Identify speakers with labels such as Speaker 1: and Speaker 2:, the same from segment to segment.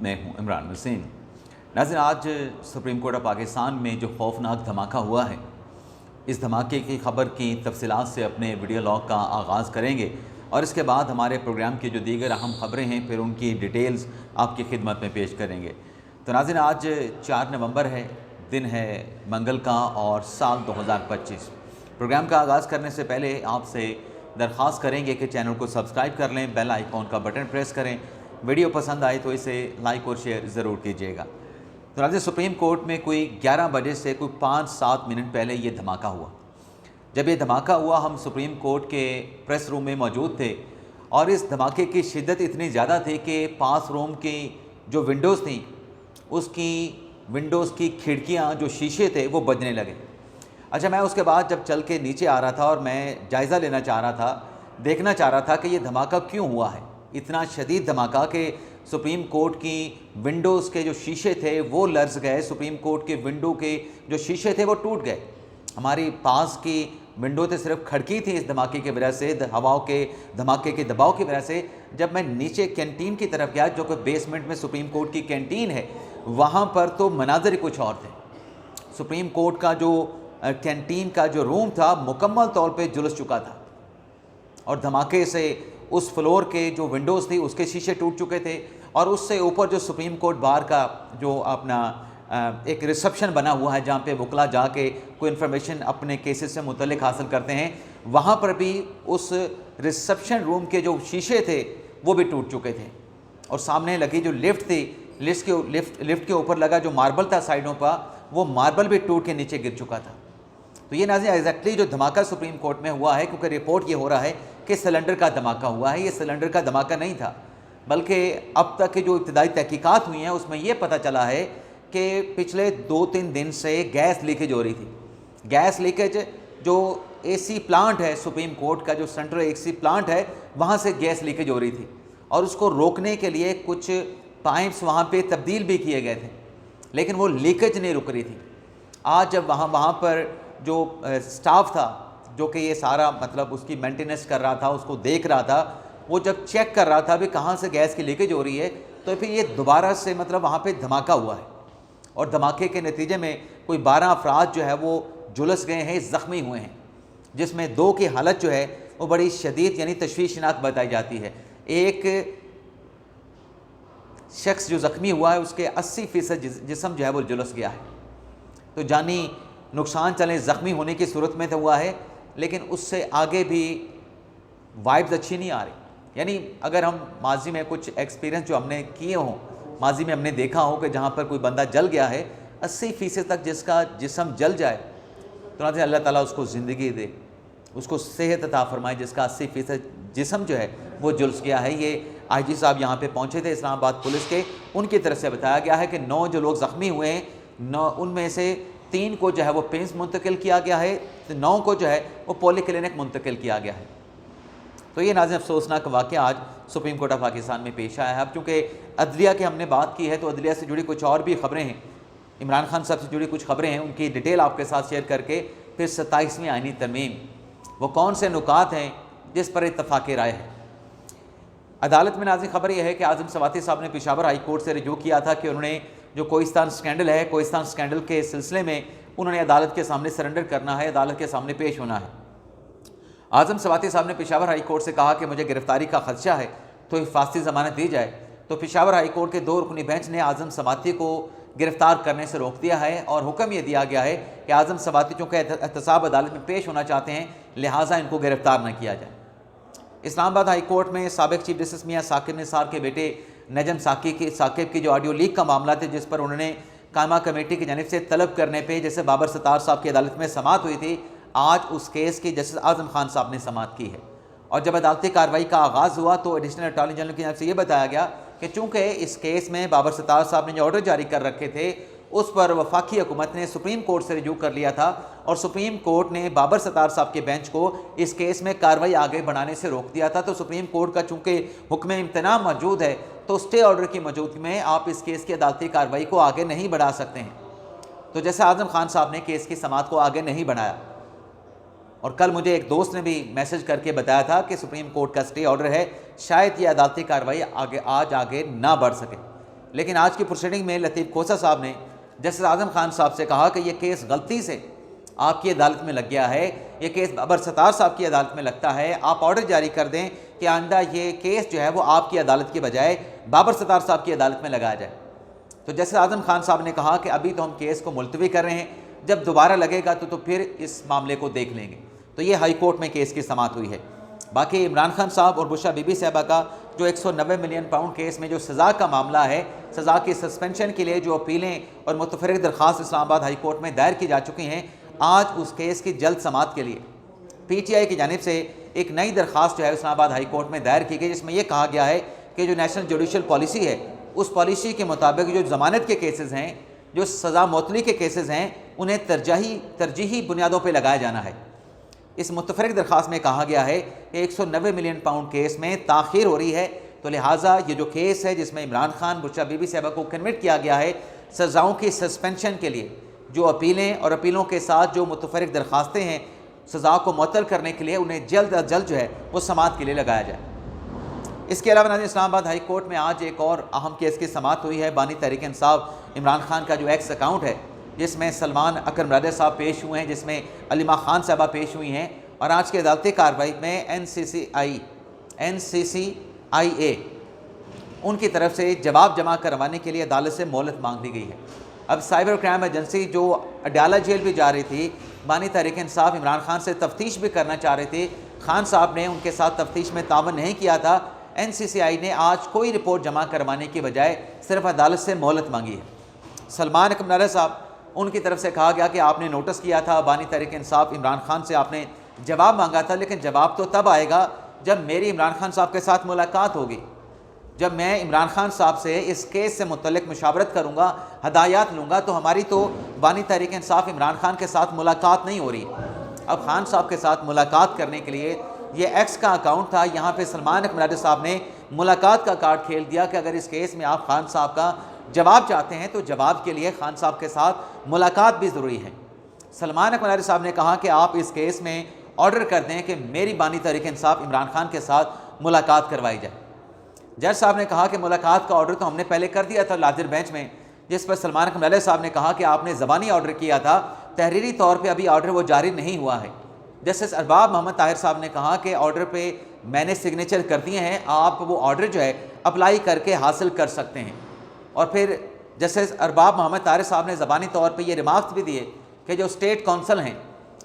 Speaker 1: मैं हूं इमरान हुसैन। नाज़रीन, आज सुप्रीम कोर्ट ऑफ पाकिस्तान में जो खौफनाक धमाका हुआ है, इस धमाके की ख़बर की तफसीलात से अपने वीडियो लॉग का आगाज़ करेंगे और इसके बाद हमारे प्रोग्राम की जो दीगर अहम ख़बरें हैं फिर उनकी डिटेल्स आपकी खिदमत में पेश करेंगे। तो नाज़रीन, आज 4 नवंबर है, दिन है मंगल का और साल 2025। प्रोग्राम का आगाज़ करने से पहले आपसे दरख्वास्त करेंगे कि चैनल को सब्सक्राइब कर लें, बेल आइकॉन का बटन प्रेस करें, वीडियो पसंद आए तो इसे लाइक और शेयर ज़रूर कीजिएगा। तो नाज़रीन, सुप्रीम कोर्ट में कोई 11 बजे से कोई 5-7 मिनट पहले ये धमाका हुआ। जब ये धमाका हुआ हम सुप्रीम कोर्ट के प्रेस रूम में मौजूद थे और इस धमाके की शिद्दत इतनी ज़्यादा थी कि पास रूम की जो विंडोज़ थी उसकी विंडोज़ की खिड़कियाँ जो शीशे थे वो बजने लगे। अच्छा, मैं उसके बाद जब चल के नीचे आ रहा था और मैं जायज़ा लेना चाह रहा था, देखना चाह रहा था कि ये धमाका क्यों हुआ है, इतना शदीद धमाका कि सुप्रीम कोर्ट की विंडोज़ के जो शीशे थे वो लर्ज़ गए, सुप्रीम कोर्ट के विंडो के जो शीशे थे वो टूट गए। हमारी पास की विंडो तो सिर्फ खड़की थी इस धमाके की वजह से, हवाओं के धमाके के दबाव की वजह से। जब मैं नीचे कैंटीन की तरफ गया, जो कि बेसमेंट में सुप्रीम कोर्ट की कैंटीन है, वहाँ पर तो मनाज़र ही कुछ और थे। सुप्रीम कोर्ट का जो कैंटीन का जो रूम था मुकम्मल तौर पे झुलस चुका था और धमाके से उस फ्लोर के जो विंडोज़ थी उसके शीशे टूट चुके थे और उससे ऊपर जो सुप्रीम कोर्ट बार का जो अपना एक रिसेप्शन बना हुआ है जहाँ पे वकला जाके कोई इन्फॉर्मेशन अपने केसेस से मुतल्लिक हासिल करते हैं, वहाँ पर भी उस रिसेप्शन रूम के जो शीशे थे वो भी टूट चुके थे। और सामने लगी जो लिफ्ट थी, लिफ्ट के ऊपर लगा जो मार्बल था साइडों पर, वो मार्बल भी टूट के नीचे गिर चुका था। तो ये नाज़रीन एग्जैक्टली जो धमाका सुप्रीम कोर्ट में हुआ है, क्योंकि रिपोर्ट ये हो रहा है कि सिलेंडर का धमाका हुआ है। ये सिलेंडर का धमाका नहीं था, बल्कि अब तक की जो इब्तदाई तहकीकात हुई हैं उसमें यह पता चला है कि पिछले 2-3 दिन से गैस लीकेज हो रही थी। गैस लीकेज जो एसी प्लांट है सुप्रीम कोर्ट का, जो सेंट्रल एसी प्लांट है, वहाँ से गैस लीकेज हो रही थी और उसको रोकने के लिए कुछ पाइप्स वहाँ पे तब्दील भी किए गए थे, लेकिन वो लीकेज नहीं रुक रही थी। आज जब वहाँ पर जो स्टाफ था जो कि ये सारा मतलब उसकी मेंटेनेंस कर रहा था, उसको देख रहा था, वो जब चेक कर रहा था भी कहाँ से गैस की लीकेज हो रही है, तो फिर ये दोबारा से मतलब वहाँ पे धमाका हुआ है और धमाके के नतीजे में कोई 12 अफराद जो है वो झुलस गए हैं, ज़ख्मी हुए हैं, जिसमें 2 की हालत जो है वो बड़ी शदीद यानी तशवीशनाक बताई जाती है। एक शख्स जो ज़ख्मी हुआ है उसके 80% जिस्म जो है वो झुलस गया है। तो जानी नुकसान चले ज़ख्मी होने की सूरत में तो हुआ है, लेकिन उससे आगे भी वाइब्स अच्छी नहीं आ रही। यानी अगर हम माजी में कुछ एक्सपीरियंस जो हमने किए हों, माजी में हमने देखा हो कि जहाँ पर कोई बंदा जल गया है, 80% तक जिसका जिस्म जल जाए तो नाज़रीन अल्लाह ताला उसको ज़िंदगी दे, उसको सेहत अता फरमाए, जिसका 80% जिस्म जो है वो झुलस गया है। ये आईजी साहब यहाँ पे पहुँचे थे इस्लामाबाद पुलिस के, उनकी तरफ से बताया गया है कि 9 जो लोग ज़ख्मी हुए हैं, 9 उनमें से 3 को जो है वो पेंस मुंतकिल किया गया है, तो 9 को जो है वो पॉली क्लिनिक मुंतकिल किया गया है। तो ये नाज़रीन अफसोसनाक वाक़या आज सुप्रीम कोर्ट ऑफ पाकिस्तान में पेश आया है। अब चूँकि अदलिया की हमने बात की है तो अदलिया से जुड़ी कुछ और भी ख़बरें हैं, इमरान खान साहब से जुड़ी कुछ ख़बरें हैं, उनकी डिटेल आपके साथ शेयर करके फिर 27वीं आईनी तरमीम वो कौन से नुकात हैं जिस पर इत्तफ़ाक़ राय है। अदालत में नाज़रीन ख़बर यह है कि आज़म सवाती साहब ने पेशावर हाई कोर्ट से रजू किया था कि उन्होंने जो कोहिस्तान स्कैंडल है, कोहिस्तान स्कैंडल के सिलसिले में उन्होंने अदालत के सामने सरेंडर करना है, अदालत के सामने पेश होना है। आज़म सवाती साहब ने पेशावर हाई कोर्ट से कहा कि मुझे गिरफ्तारी का खदशा है तो हिफाजती ज़मानत दी जाए। तो पेशावर हाई कोर्ट के 2 रुकनी बेंच ने आज़म सवाती को गिरफ्तार करने से रोक दिया है और हुक्म यह दिया गया है कि आज़म सवाती चूँकि एहतसाब अदालत में पेश होना चाहते हैं, लिहाजा इनको गिरफ्तार न किया जाए। इस्लामाबाद हाई कोर्ट में साबिक़ चीफ जस्टिस मियाँ साकिब निसार के बेटे नजम साकिब की जो ऑडियो लीक का मामला था, जिस पर उन्होंने कायमा कमेटी की जानिब से तलब करने पे जैसे बाबर सत्तार साहब की अदालत में समाअत हुई थी, आज उस केस की जस्टिस आज़म खान साहब ने समाअत की है। और जब अदालती कार्रवाई का आगाज़ हुआ तो एडिशनल अटॉर्नी जनरल की जानिब से ये बताया गया कि चूँकि इस केस में बाबर सत्तार साहब ने जो ऑर्डर जारी कर रखे थे उस पर वफाकी हुकूमत ने सुप्रीम कोर्ट से रजू कर लिया था और सुप्रीम कोर्ट ने बाबर सत्तार साहब के बेंच को इस केस में कार्रवाई आगे बढ़ाने से रोक दिया था। तो सुप्रीम कोर्ट का चूँकि हुक्म इम्तना मौजूद है तो स्टे ऑर्डर की मौजूदगी में आप इस केस की अदालती कार्रवाई को आगे नहीं बढ़ा सकते हैं। तो जैसे आज़म खान साहब ने केस की समाअत को आगे नहीं बढ़ाया और कल मुझे एक दोस्त ने भी मैसेज करके बताया था कि सुप्रीम कोर्ट का स्टे ऑर्डर है, शायद ये अदालती कार्रवाई आगे ना बढ़ सके। लेकिन आज की प्रोसीडिंग में लतीफ़ खोसा साहब ने जस्टिस आज़म खान साहब से कहा कि ये केस गलती से आपकी अदालत में लग गया है, ये केस बाबर सत्तार साहब की अदालत में लगता है, आप ऑर्डर जारी कर दें कि आइंदा ये केस जो है वो आपकी अदालत की बजाय बाबर सत्तार साहब की अदालत में लगाया जाए। तो जस्टिस आज़म खान साहब ने कहा कि अभी तो हम केस को मुलतवी कर रहे हैं, जब दोबारा लगेगा तो फिर इस मामले को देख लेंगे। तो ये हाई कोर्ट में केस की समाअत हुई है। बाकी इमरान खान साहब और बुशरा बीबी साहबा का जो 190 मिलियन पाउंड केस में जो सज़ा का मामला है, सज़ा की सस्पेंशन के लिए जो अपीलें और मुतफर्रिक दरख्वास्त इस्लामाबाद हाई कोर्ट में दायर की जा चुकी हैं, आज उस केस की जल्द समाअत के लिए PTI की जानिब से एक नई दरख्वास्त जो है इस्लामाबाद हाई कोर्ट में दायर की गई, जिसमें यह कहा गया है कि जो नेशनल जुडिशल पॉलिसी है उस पॉलिसी के मुताबिक जो ज़मानत के केसेस हैं, जो सज़ा मौतली के केसेस हैं, उन्हें तरजीही बुनियादों पर लगाया जाना है। इस मुतफर्रिक दरख्वास्त में कहा गया है कि 190 मिलियन पाउंड केस में ताख़ीर हो रही है, तो लिहाजा ये जो केस है जिसमें इमरान खान बुशरा बीबी साहबा को कन्विक्ट किया गया है, सज़ाओं की सस्पेंशन के लिए जो अपीलें और अपीलों के साथ जो मुतफर्रिक दरख्वास्तें हैं सज़ा को मुअत्तल करने के लिए, उन्हें जल्द अज जल्द जो है वो समाअत के लिए लगाया जाए। इसके अलावा नाज़रीन, इस्लामाबाद हाई कोर्ट में आज एक और अहम केस की समाअत हुई है। बानी तहरीक इंसाफ इमरान खान का जो एक्स अकाउंट है, जिसमें सलमान अकरम राजा साहब पेश हुए हैं, जिसमें अलीमा खान साहबा पेश हुई हैं, और आज की अदालती कार्रवाई में NCCIA उनकी तरफ से जवाब जमा करवाने के लिए अदालत से मोहलत मांग ली गई है। अब साइबर क्राइम एजेंसी जो अडयाला जेल भी जा रही थी, बानी तहरीक इंसाफ इमरान खान से तफ्तीश भी करना चाह रहे थे, खान साहब ने उनके साथ तफ्तीश में तावन नहीं किया था। NCCI ने आज कोई रिपोर्ट जमा करवाने की बजाय सिर्फ अदालत से मोहलत मांगी है। सलमान अकरम राजा साहब, उनकी तरफ से कहा गया कि आपने नोटिस किया था बानी तहरीक इंसाफ इमरान खान से, आपने जवाब मांगा था, लेकिन जवाब तो तब आएगा जब मेरी इमरान खान साहब के साथ मुलाकात होगी, जब मैं इमरान खान साहब से इस केस से मुतल्लिक मुशावरत करूँगा, हदायत लूँगा। तो हमारी तो बानी तहरीक इंसाफ इमरान खान के साथ मुलाकात नहीं हो रही। अब खान साहब के साथ मुलाकात करने के लिए ये एक्स का अकाउंट था, यहाँ पे सलमान अकरम राजा साहब ने मुलाकात का कार्ड खेल दिया कि अगर इस केस में आप खान साहब का जवाब चाहते हैं तो जवाब के लिए खान साहब के साथ मुलाकात भी ज़रूरी है। सलमान अकरम राजा साहब ने कहा कि आप इस केस में ऑर्डर कर दें कि मेरी बानी तहरीक इंसाफ इमरान खान के साथ मुलाकात करवाई जाए। जज साहब ने कहा कि मुलाकात का ऑर्डर तो हमने पहले कर दिया था लाजिर बेंच में, जिस पर सलमान अकरम राजा साहब ने कहा कि आपने ज़बानी ऑर्डर किया था, तहरीरी तौर पे अभी ऑर्डर वो जारी नहीं हुआ है। जस्टिस अरबाब मोहम्मद ताहिर साहब ने कहा कि ऑर्डर पे मैंने सिग्नेचर कर दिए हैं, आप वो ऑर्डर जो है अप्लाई करके हासिल कर सकते हैं। और फिर जस्टिस अरबाब मोहम्मद ताहिर साहब ने ज़बानी तौर पर ये रिमार्क्स भी दिए कि जो स्टेट कौंसल हैं,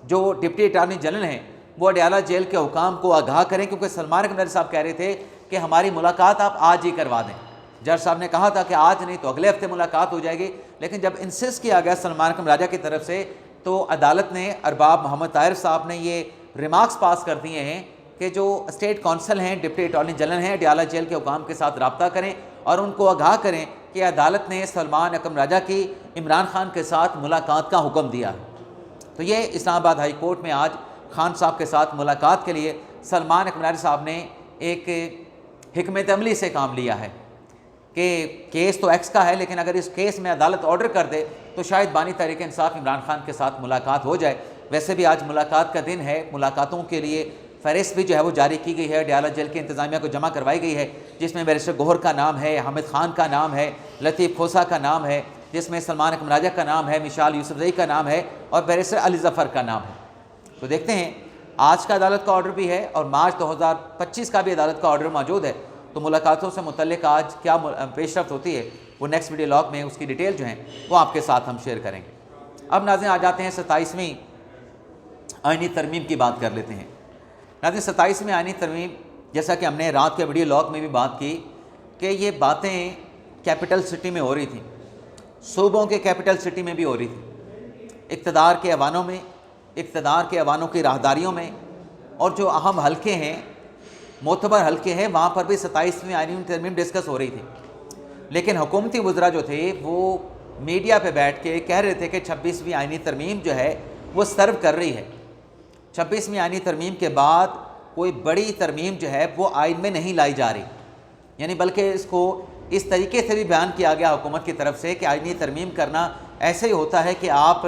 Speaker 1: जो डिप्टी अटार्नी जनरल हैं, वो अडयाला जेल के हुकाम को आगाह करें, क्योंकि सलमान अकरम साहब कह रहे थे कि हमारी मुलाकात आप आज ही करवा दें। जज साहब ने कहा था कि आज नहीं तो अगले हफ्ते मुलाकात हो जाएगी, लेकिन जब इंसिस्ट किया गया सलमान अकरम राजा की तरफ से, तो अदालत ने अरबाब मोहम्मद ताहिर साहब ने ये रिमार्क्स पास कर दिए हैं कि जो स्टेट कौंसल हैं, डिप्टी अटार्नी जनरल हैं, अडयाला जेल के हुकाम के साथ रब्ता करें और उनको आगाह करें कि अदालत ने सलमान अकरम राजा की इमरान खान के साथ मुलाकात का हुक्म दिया है। तो ये इस्लामाबाद हाई कोर्ट में आज खान साहब के साथ मुलाकात के लिए सलमान अकरम राजा साहब ने एक हिकमत अमली से काम लिया है कि केस तो एक्स का है, लेकिन अगर इस केस में अदालत ऑर्डर कर दे तो शायद बानी तहरीक इंसाफ इमरान खान के साथ मुलाकात हो जाए। वैसे भी आज मुलाकात का दिन है, मुलाकातों के लिए फहरिस्त भी जो है वो जारी की गई है, अडयाला जेल की इंतज़ामिया को जमा करवाई गई है, जिसमें बैरिस्टर गोहर का नाम है, हामिद खान का नाम है, लतीफ़ खोसा का नाम है, जिसमें सलमान अकरम राजा का नाम है, मिशाल यूसुफजई का नाम है और बैरिस्टर अली ज़फ़र का नाम है। तो देखते हैं, आज का अदालत का ऑर्डर भी है और मार्च 2025 का भी अदालत का ऑर्डर मौजूद है। तो मुलाकातों से मुतल्लिक आज क्या पेशरफ्त होती है, वो नेक्स्ट वीडियो लॉग में उसकी डिटेल जो हैं वो आपके साथ हम शेयर करेंगे। अब नाज़रीन आ जाते हैं 27वीं आईनी तरमीम की बात कर लेते हैं। नाज़रीन 27वीं आईनी तरमीम, जैसा कि हमने रात के वीडियो लॉग में भी बात की कि ये बातें कैपिटल सिटी में हो रही थी, सूबों के कैपिटल सिटी में भी हो रही थी, इक़्तिदार के ऐवानों में, इक़्तिदार के ऐवानों की राहदारियों में, और जो अहम हल्के हैं, मोतबर हल्के हैं, वहाँ पर भी 27वीं आईनी तरमीम डिस्कस हो रही थी। लेकिन हुकूमती वज़रा जो थे वो मीडिया पे बैठ के कह रहे थे कि 26वीं आईनी तरमीम जो है वो सर्व कर रही है। 26वीं आईनी तरमीम के बाद कोई बड़ी तरमीम जो है वो आइन में नहीं लाई जा रही, यानी बल्कि इसको इस तरीके से भी बयान किया गया हुकूमत की तरफ से कि आईनी तरमीम करना ऐसे ही होता है कि आप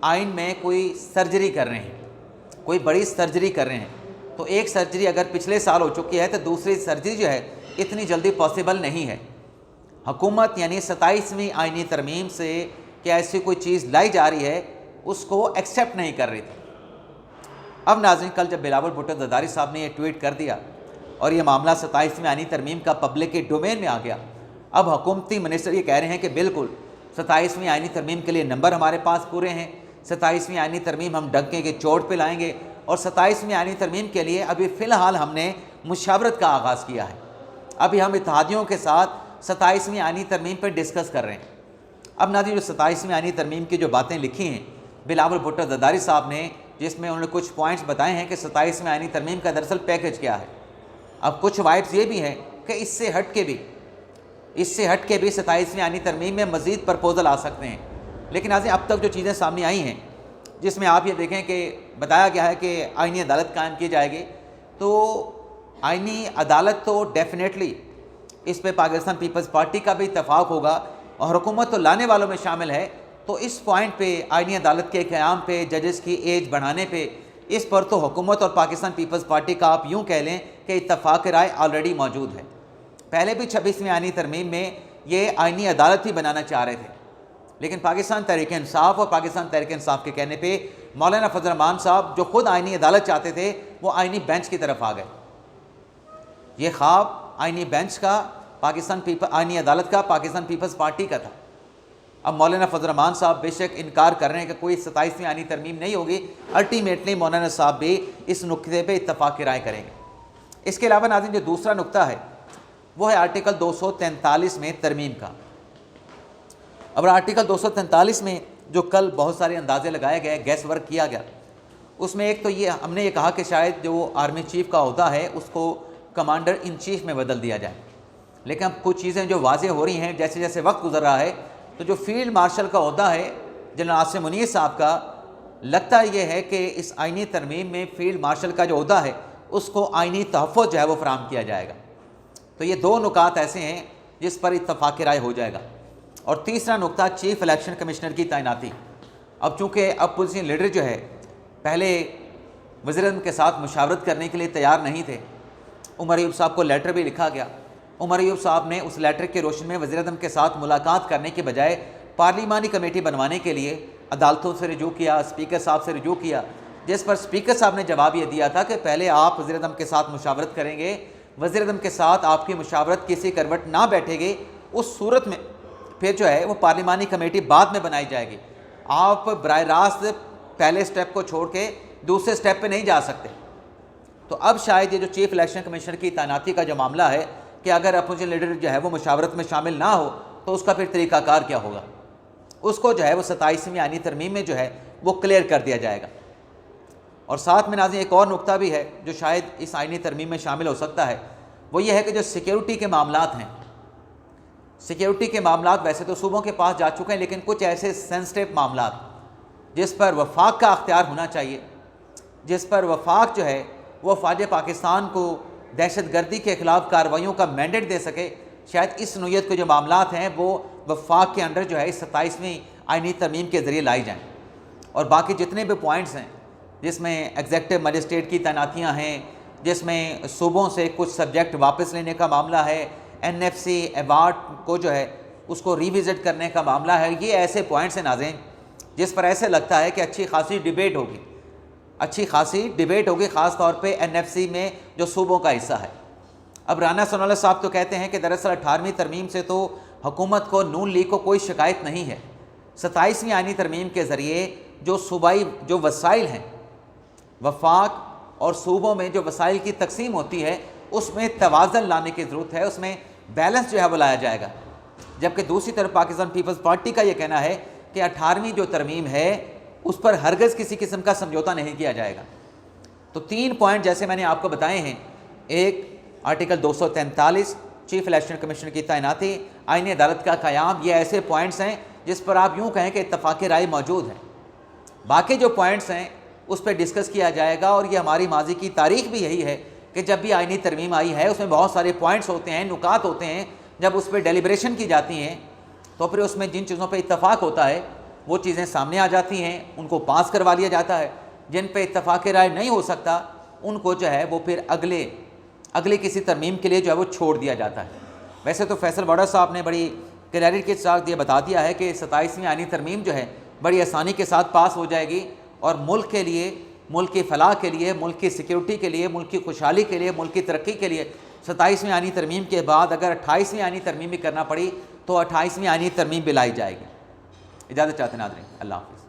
Speaker 1: आइन में कोई सर्जरी कर रहे हैं, कोई बड़ी सर्जरी कर रहे हैं, तो एक सर्जरी अगर पिछले साल हो चुकी है तो दूसरी सर्जरी जो है इतनी जल्दी पॉसिबल नहीं है। हुकूमत यानी 27वीं आइनी तरमीम से कि ऐसी कोई चीज़ लाई जा रही है उसको एक्सेप्ट नहीं कर रही थी। अब नाज़रीन, कल जब बिलावल भुट्टो ज़रदारी साहब ने ये ट्वीट कर दिया और ये मामला 27वीं आइनी तरमीम का पब्लिक के डोमेन में आ गया, अब हुकूमती मिनिस्टर ये कह रहे हैं कि बिल्कुल 27वीं आइनी तरमीम के लिए नंबर हमारे पास पूरे हैं, 27वीं आइनी तरमीम हम डंके के चोट पे लाएंगे और 27वीं आइनी तरमीम के लिए अभी फ़िलहाल हमने मुशावरत का आगाज़ किया है। अभी हम इत्तेहादियों के साथ 27वीं आइनी तरमीम पर डिस्कस कर रहे हैं। अब नाज़रीन, जो 27वीं आइनी तरमीम की जो बातें लिखी हैं बिलावल भुट्टो ज़रदारी साहब ने, जिसमें उन्होंने कुछ पॉइंट्स बताए हैं कि 27वीं आइनी तरमीम का दरअसल पैकेज क्या है। अब कुछ वाइब्स ये भी हैं कि इससे हट के भी 27वीं आइनी तरमीम में मज़ीद प्रपोजल आ सकते हैं। लेकिन नाज़रीन, अब तक जो चीज़ें सामने आई हैं जिसमें आप ये देखें कि बताया गया है कि आइनी अदालत कायम की जाएगी, तो आइनी अदालत तो डेफिनेटली इस पे पाकिस्तान पीपल्स पार्टी का भी इत्तफाक होगा और हुकूमत तो लाने वालों में शामिल है। तो इस पॉइंट पे आइनी अदालत के क़याम पे, जजेस की एज बढ़ाने पे, इस पर तो हुकूमत और पाकिस्तान पीपल्स पार्टी का आप यूँ कह लें कि इत्तफाक राय ऑलरेडी मौजूद है। पहले भी 26वीं आइनी तरमीम में ये आइनी अदालत ही बनाना चाह रहे थे, लेकिन पाकिस्तान तहरीक इंसाफ और पाकिस्तान तहरीक इंसाफ के कहने पे मौलाना फजल रहमान साहब जो खुद आइनी अदालत चाहते थे वो आइनी बेंच की तरफ आ गए। ये ख्वाब आइनी बेंच का, आइनी अदालत का पाकिस्तान पीपल्स पार्टी का था। अब मौलाना फजल रहमान साहब बेशक इनकार कर रहे हैं कि कोई 27वीं आइनी तरमीम नहीं होगी, अल्टीमेटली मौलाना साहब भी इस नुक्ते पे इत्तफाक राय करेंगे। इसके अलावा नाज़रीन, जो दूसरा नुक्ता है वो है आर्टिकल 243 में तरमीम का। अब आर्टिकल 243 में जो कल बहुत सारे अंदाजे लगाए गए, गैस वर्क किया गया, उसमें एक तो ये हमने ये कहा कि शायद जो आर्मी चीफ का ओहदा है उसको कमांडर इन चीफ में बदल दिया जाए। लेकिन अब कुछ चीज़ें जो वाज़ेह हो रही हैं, जैसे जैसे वक्त गुजर रहा है, तो जो फील्ड मार्शल का ओहदा है जनरल आसिम मुनीर साहब का, लगता ये है कि इस आइनी तरमीम में फील्ड मार्शल का जो ओहदा है उसको आइनी तहफ़्फ़ुज़ जो है वो फराहम किया जाएगा। तो ये दो नुकात ऐसे हैं जिस पर इत्तफाक राय हो जाएगा। और तीसरा नुकता चीफ इलेक्शन कमिश्नर की तैनाती। अब चूँकि अब अपोजिशन लीडर जो है पहले वज़ीर-ए-आज़म के साथ मुशावरत करने के लिए तैयार नहीं थे, उमर अयूब साहब को लेटर भी लिखा गया। उमर अयूब साहब ने उस लेटर के रोशन में वज़ीर-ए-आज़म के साथ मुलाकात करने के बजाय पार्लिमानी कमेटी बनवाने के लिए अदालतों से रुजू किया, स्पीकर साहब से रुजू किया, जिस पर स्पीकर साहब ने जवाब ये दिया था कि पहले आप वज़ीर-ए-आज़म के साथ मुशावरत करेंगे, वज़ीर-ए-आज़म के साथ आपकी मुशावरत किसी करवट ना बैठेगी, उस सूरत में फिर जो है वो पार्लिमानी कमेटी बाद में बनाई जाएगी। आप बराह रास्त पहले स्टेप को छोड़ के दूसरे स्टेप पे नहीं जा सकते। तो अब शायद ये जो चीफ इलेक्शन कमिश्नर की तैनाती का जो मामला है कि अगर अपोजिशन लीडर जो है वो मुशावरत में शामिल ना हो तो उसका फिर तरीक़ाकार क्या होगा, उसको जो है वो 27वीं आइनी तरमीम में जो है वो क्लियर कर दिया जाएगा। और साथ में नाज़रीन एक और नुकता भी है जो शायद इस आइनी तरमीम में शामिल हो सकता है, वो ये है कि जो सिक्योरिटी के मामलात हैं, सिक्योरिटी के मामलात वैसे तो सूबों के पास जा चुके हैं, लेकिन कुछ ऐसे सेंसिटिव मामलात जिस पर वफाक का अख्तियार होना चाहिए, जिस पर वफाक जो है वो फ़ौज पाकिस्तान को दहशतगर्दी के ख़िलाफ़ कार्रवाइयों का मैंडेट दे सके, शायद इस नोयत के जो मामलात हैं वो वफाक के अंडर जो है इस 27वीं आइनी तरमीम के ज़रिए लाई जाएँ। और बाकी जितने भी पॉइंट्स हैं जिसमें एग्जेक्टिव मजिस्ट्रेट की तैनातियाँ हैं, जिसमें सूबों से कुछ सब्जेक्ट वापस लेने का मामला है, NFC अवार्ड को जो है उसको रिविज़िट करने का मामला है, ये ऐसे पॉइंट्स हैं नाज़रीन जिस पर ऐसे लगता है कि अच्छी खासी डिबेट होगी, ख़ास तौर पे NFC में जो सूबों का हिस्सा है। अब राना सनाउल्लाह साहब तो कहते हैं कि दरअसल 18वीं तरमीम से तो हुकूमत को, नून लीग को कोई शिकायत नहीं है। 27वीं आइनी तरमीम के ज़रिए जो सूबाई जो वसाइल हैं, वफाक और सूबों में जो वसाइल की तकसीम होती है उसमें तवाज़न लाने की ज़रूरत है, उसमें बैलेंस जो है वो लाया जाएगा। जबकि दूसरी तरफ पाकिस्तान पीपल्स पार्टी का ये कहना है कि 18वीं जो तरमीम है उस पर हरगज़ किसी किस्म का समझौता नहीं किया जाएगा। तो 3 पॉइंट जैसे मैंने आपको बताए हैं, एक आर्टिकल 243 चीफ इलेक्शन कमिश्नर की तैनाती, आईनी अदालत का क़याम, ये ऐसे पॉइंट्स हैं जिस पर आप यूँ कहें कि इत्तफाक़ राय मौजूद है। बाकी जो पॉइंट्स हैं उस पर डिस्कस किया जाएगा और ये हमारी माजी की तारीख़ भी यही है कि जब भी आइनी तरमीम आई है उसमें बहुत सारे पॉइंट्स होते हैं, नुकात होते हैं, जब उस पर डेलिब्रेशन की जाती हैं तो फिर उसमें जिन चीज़ों पे इत्तफाक होता है वो चीज़ें सामने आ जाती हैं, उनको पास करवा लिया जाता है। जिन पे इत्तफाक राय नहीं हो सकता उनको जो है वो फिर अगले किसी तरमीम के लिए जो है वो छोड़ दिया जाता है। वैसे तो फैसल बड़ा साहब ने बड़ी क्लैरिटी के साथ ये बता दिया है कि 27वीं आईनी तरमीम जो है बड़ी आसानी के साथ पास हो जाएगी और मुल्क के लिए, मुल्क की फ़लाह के लिए, मुल्क की सिक्योरिटी के लिए, मुल्क की खुशहाली के लिए, मुल्क की तरक्की के लिए 27वीं आईनी तरमीम के बाद अगर 28वीं आईनी तरमीम भी करना पड़ी तो 28वीं आईनी तरमीम भी लाई जाएगी। इजाज़त चाहते हैं नाज़रीन, अल्लाह हाफ़िज़।